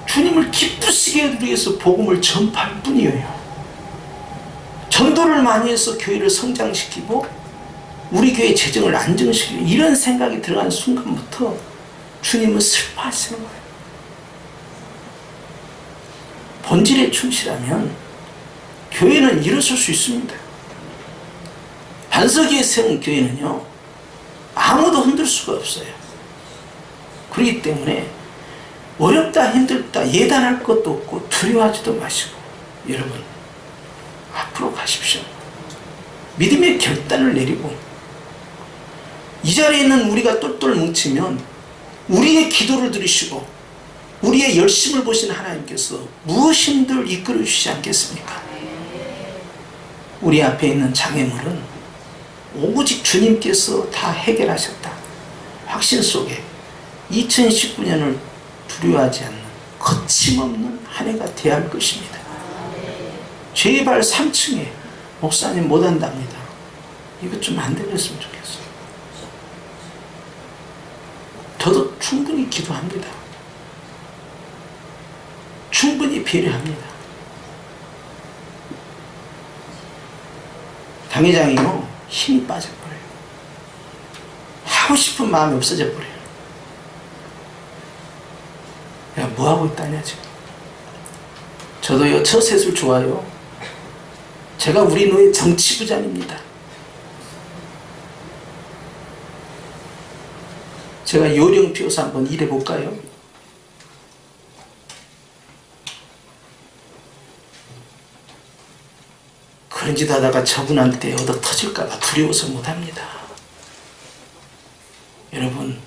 Speaker 1: 주님을 기쁘시게 하기 위해서 복음을 전파할 뿐이에요. 전도를 많이 해서 교회를 성장시키고 우리 교회 재정을 안정시키고 이런 생각이 들어간 순간부터 주님은 슬퍼하시는 거예요. 본질에 충실하면 교회는 일어설 수 있습니다. 반석위에 세운 교회는요, 아무도 흔들 수가 없어요. 그렇기 때문에 어렵다 힘들다 예단할 것도 없고 두려워하지도 마시고 여러분 앞으로 가십시오. 믿음의 결단을 내리고 이 자리에 있는 우리가 똘똘 뭉치면 우리의 기도를 들으시고 우리의 열심을 보신 하나님께서 무엇인들 이끌어 주시지 않겠습니까? 우리 앞에 있는 장애물은 오직 주님께서 다 해결하셨다. 확신 속에 2019년을 두려워하지 않는 거침없는 한 해가 되어야 할 것입니다. 제발 3층에 목사님 못 한답니다. 이것 좀 안 되렸으면 좋겠어요. 저도 충분히 기도합니다. 충분히 배려합니다. 당회장이요, 힘이 빠져버려요. 하고 싶은 마음이 없어져버려요. 야, 뭐하고 있다냐 지금. 저도요, 처세술 좋아요. 제가 우리 노예 정치부장입니다. 제가 요령 피워서 한번 일해볼까요? 그런 짓 하다가 저분한테 얻어 터질까봐 두려워서 못합니다. 여러분,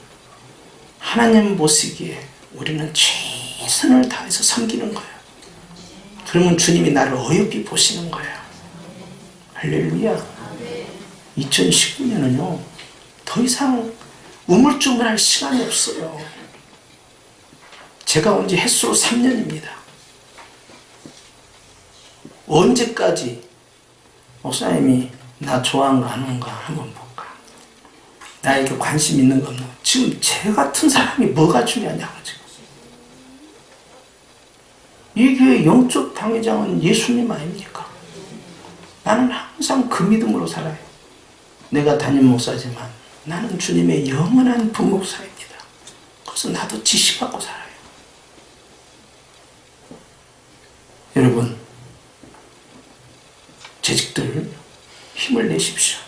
Speaker 1: 하나님 보시기에 우리는 최선을 다해서 섬기는 거예요. 그러면 주님이 나를 어여삐 보시는 거예요. 할렐루야. 2019년은요, 더 이상 우물쭈물할 시간이 없어요. 제가 온 지 햇수로 3년입니다. 언제까지 목사님이 나 좋아하는 거 하는 거 한번 볼까? 나에게 관심 있는 거 없나? 지금 제 같은 사람이 뭐가 중요하냐고 지금. 이 교회 영적 당회장은 예수님 아닙니까? 나는 항상 그 믿음으로 살아요. 내가 담임 목사지만 나는 주님의 영원한 부목사입니다. 그래서 나도 지시받고 살아요. 여러분, 재직들 힘을 내십시오.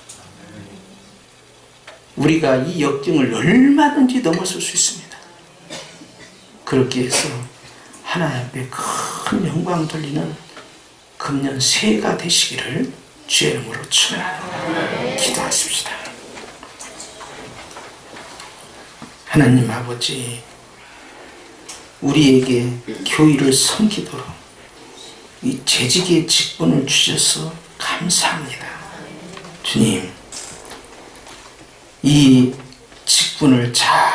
Speaker 1: 우리가 이 역경을 얼마든지 넘어설 수 있습니다. 그렇게 해서 하나님 앞에 큰 영광 돌리는 금년 새해가 되시기를 주의 이름으로 축원합니다. 기도하십시다. 하나님 아버지, 우리에게 교회를 섬기도록 이 재직의 직분을 주셔서 감사합니다. 주님, 이 직분을 잘